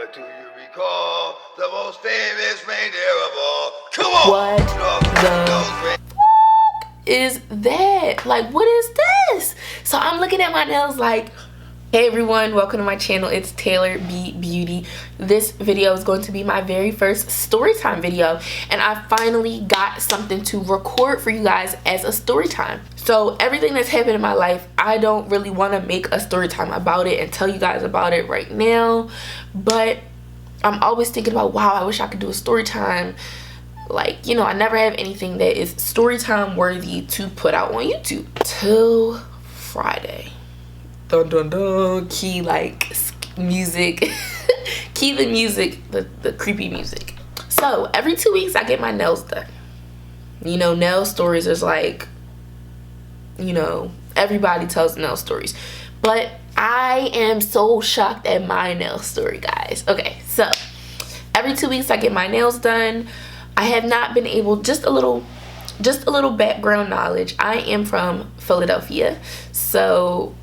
But do you recall the most famous reindeer of all? Come on! What the is that? Like, what is this? So I'm looking at my nails like, hey everyone, welcome to my channel. It's Taylor B Beauty. This video is going to be my very first story time video, and I finally got something to record for you guys as a story time. So everything that's happened in my life, I don't really want to make a story time about it and tell you guys about it right now, but I'm always thinking about, wow, I wish I could do a story time. Like, you know, I never have anything that is story time worthy to put out on YouTube till Friday. Dun dun dun. Key like music. Key the music, the creepy music. So every 2 weeks I get my nails done. You know, nail stories is like, you know, everybody tells nail stories, but I am so shocked at my nail story, guys. Okay, so every 2 weeks I get my nails done. I have not been able, just a little background knowledge. I am from Philadelphia, so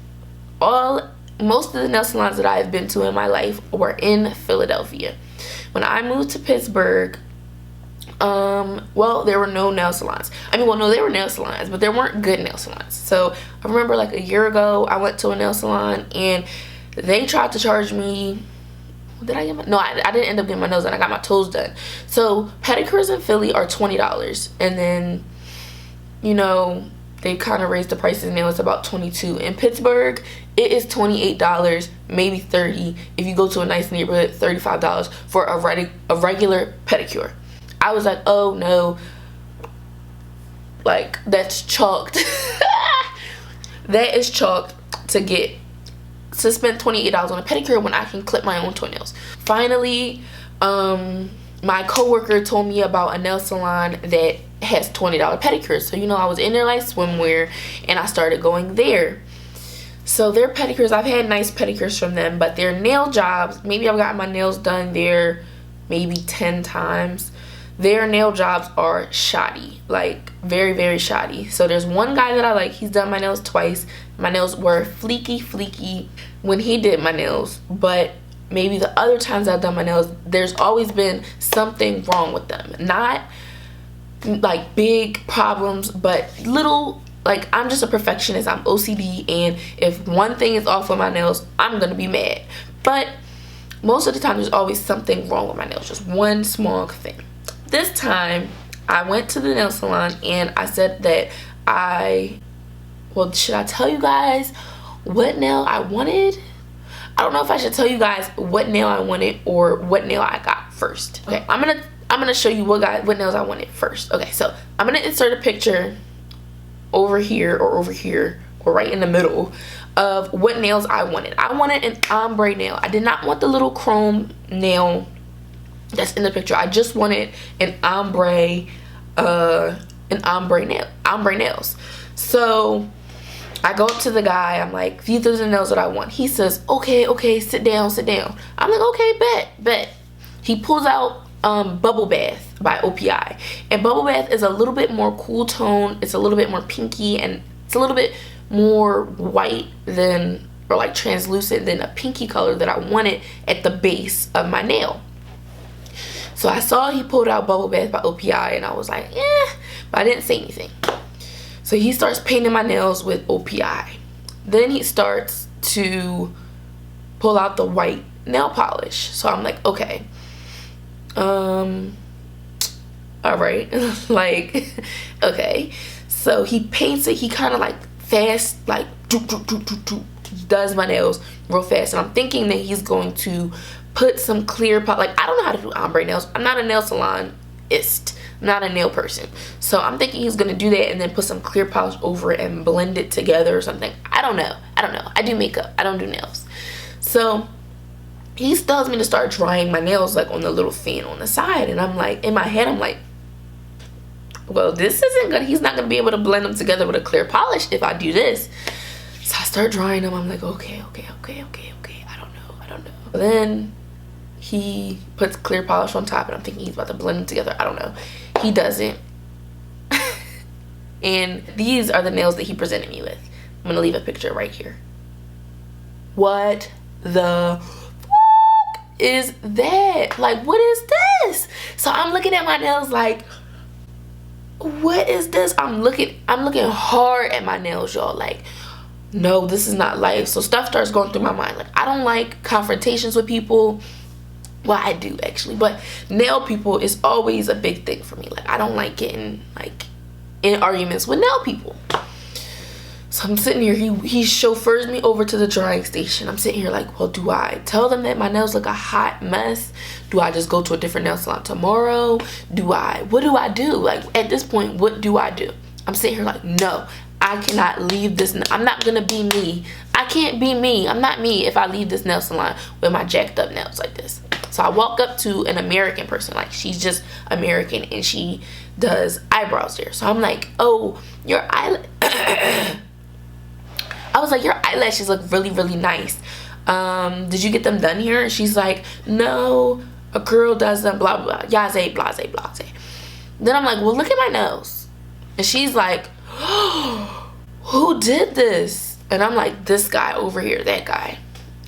most of the nail salons that I have been to in my life were in Philadelphia. When I moved to Pittsburgh, well, there were no nail salons. I mean, well, no, there were nail salons, but there weren't good nail salons. So I remember like a year ago, I went to a nail salon and they tried to charge me, did I get my, no, I didn't end up getting my nails done. I got my toes done. So pedicures in Philly are $20, and then, you know, they kind of raised the prices. Now it's about $22. In Pittsburgh, it is $28, maybe $30. If you go to a nice neighborhood, $35 for a regular pedicure. I was like, oh no, like that's chalked. That is chalked to spend $28 on a pedicure when I can clip my own toenails. Finally, my coworker told me about a nail salon that has $20 pedicures. So, you know, I was in there like swimwear and I started going there. So their pedicures, I've had nice pedicures from them, but their nail jobs, maybe I've gotten my nails done there maybe 10 times. Their nail jobs are shoddy, like very, very shoddy. So there's one guy that I like, he's done my nails twice. My nails were fleeky when he did my nails, but maybe the other times I've done my nails, there's always been something wrong with them. Not like big problems, but little, like I'm just a perfectionist, I'm OCD, and if one thing is off with my nails, I'm gonna be mad. But most of the time there's always something wrong with my nails, just one small thing. This time I went to the nail salon and I said that well, should I tell you guys what nail I wanted? I don't know if I should tell you guys what nail I wanted or what nail I got first. Okay, I'm gonna show you what nails I wanted first. Okay, so I'm gonna insert a picture over here or right in the middle of what nails I wanted. I wanted an ombre nail. I did not want the little chrome nail that's in the picture. I just wanted an ombre nails. So I go up to the guy, I'm like, these are the nails that I want. He says, okay, sit down. I'm like, okay, bet. He pulls out Bubble Bath by OPI. And Bubble Bath is a little bit more cool tone. It's a little bit more pinky, and it's a little bit more white than, or like translucent than a pinky color that I wanted at the base of my nail. So I saw he pulled out Bubble Bath by OPI and I was like, but I didn't say anything. So he starts painting my nails with OPI. Then he starts to pull out the white nail polish. So I'm like, okay, all right, like, okay. So he paints it, he kind of like fast, like does my nails real fast. And I'm thinking that he's going to put some clear polish. Like, I don't know how to do ombre nails. I'm not a nail salonist. I'm not a nail person. So I'm thinking he's gonna do that and then put some clear polish over it and blend it together or something. I don't know. I do makeup. I don't do nails. So he tells me to start drying my nails like on the little fan on the side, and I'm like, in my head I'm like, well, this isn't good. He's not gonna be able to blend them together with a clear polish if I do this. So I start drying them. I'm like, okay. I don't know. But then he puts clear polish on top and I'm thinking he's about to blend them together. I don't know. He doesn't. And these are the nails that he presented me with. I'm gonna leave a picture right here. What the is that? Like, what is this? So I'm looking at my nails like, what is this? I'm looking hard at my nails, y'all. Like, no, this is not life. So stuff starts going through my mind. Like, I don't like confrontations with people. Well, I do actually, but nail people is always a big thing for me. Like, I don't like getting like in arguments with nail people. So I'm sitting here, he chauffeurs me over to the drying station. I'm sitting here like, well, do I tell them that my nails look a hot mess? Do I just go to a different nail salon tomorrow? What do I do? Like, at this point, what do I do? I'm sitting here like, no, I cannot leave this. I'm not gonna be me. I can't be me. I'm not me if I leave this nail salon with my jacked up nails like this. So I walk up to an American person, like she's just American and she does eyebrows there. So I'm like, oh, your I was like, your eyelashes look really, really nice. Did you get them done here? And she's like, no, a girl does them, blah, blah, blah, blase, blase, blase. Then I'm like, well, look at my nails. And she's like, oh, who did this? And I'm like, this guy over here, that guy.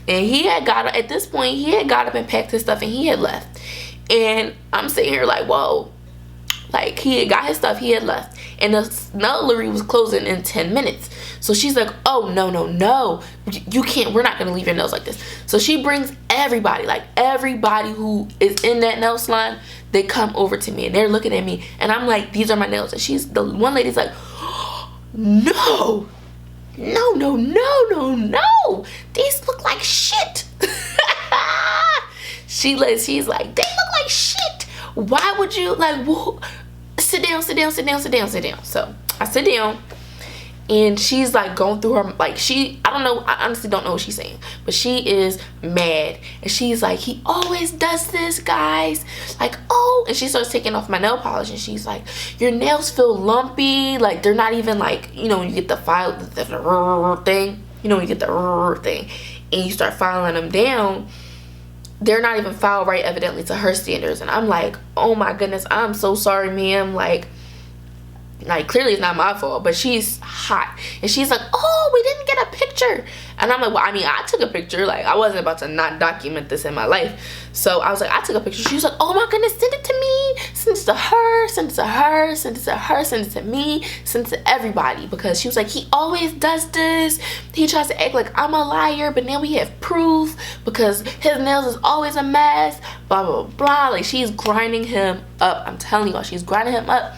And he had got, at this point, he had got up and packed his stuff and he had left. And I'm sitting here like, whoa. Like, he had got his stuff, he had left. And the snuggery was closing in 10 minutes. So she's like, oh, no. You can't, we're not going to leave your nails like this. So she brings everybody, like everybody who is in that nail salon, they come over to me and they're looking at me. And I'm like, these are my nails. And the one lady's like, oh, no. These look like shit. She's like, they look like shit. Why would you, like, whoa. Sit down. So I sit down and she's like going through her, like, I honestly don't know what she's saying, but she is mad. And she's like, he always does this, guys. Like, oh, and she starts taking off my nail polish and she's like, your nails feel lumpy. Like, they're not even like, you know, when you get the file, the thing, you know, when you get the thing and you start filing them down, they're not even filed right, evidently, to her standards. And I'm like, oh my goodness, I'm so sorry, ma'am. Like clearly it's not my fault, but she's hot. And she's like, oh, we didn't get a picture. And I'm like, well, I mean, I took a picture. Like, I wasn't about to not document this in my life. So I was like, I took a picture. She was like, oh my goodness, send it to me. Send it to her, send it to her, send it to her, send it to me, send it to everybody. Because she was like, he always does this. He tries to act like I'm a liar, but now we have proof because his nails is always a mess, blah, blah, blah. Like, she's grinding him up. I'm telling y'all, she's grinding him up.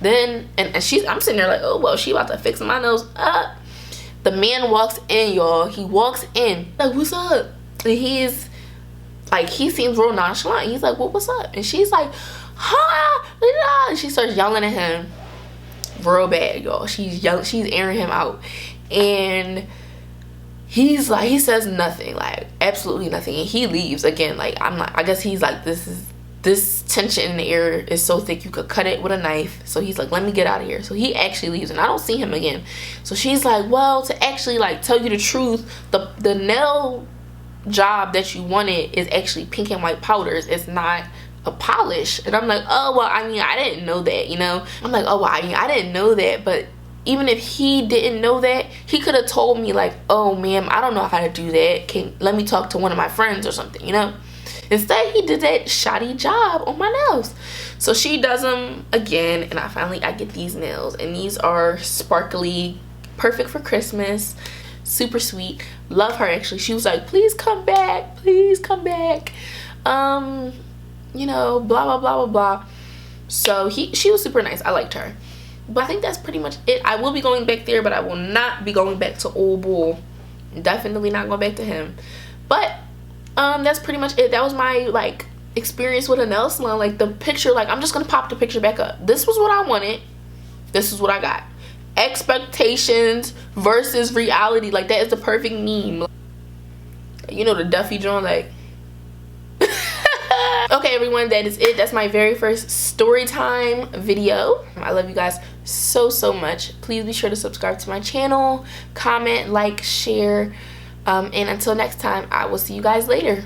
Then, and I'm sitting there like, oh, well, she about to fix my nose up. The man walks in, y'all. He walks in, like, what's up? And he's, like, he seems real nonchalant. He's like, well, what's up? And she's like, huh? And she starts yelling at him real bad, y'all. She's airing him out. And he's like, he says nothing, like, absolutely nothing. And he leaves again. Like, I guess he's like, this tension in the air is so thick you could cut it with a knife. So he's like, let me get out of here. So he actually leaves and I don't see him again. So she's like, well, to actually, like, tell you the truth, the nail job that you wanted is actually pink and white powders. It's not a polish. And I'm like, oh, well, I mean, I didn't know that, you know. I'm like, oh, well, I mean, I didn't know that. But even if he didn't know that, he could have told me, like, oh, ma'am, I don't know how to do that. Let me talk to one of my friends or something, you know. Instead, he did that shoddy job on my nails. So she does them again, and I get these nails, and these are sparkly, perfect for Christmas, super sweet. Love her, actually. She was like, please come back, you know, blah, blah, blah, blah, blah. So she was super nice. I liked her. But I think that's pretty much it. I will be going back there, but I will not be going back to Old Bull. Definitely not going back to him. But that's pretty much it. That was my, like, experience with a nail salon. Like, the picture, like, I'm just gonna pop the picture back up. This was what I wanted. This is what I got. Expectations versus reality. Like, that is the perfect meme. You know, the Duffy joint, like. Okay, everyone, that is it. That's my very first story time video. I love you guys so much. Please be sure to subscribe to my channel, comment, like, share. And until next time, I will see you guys later.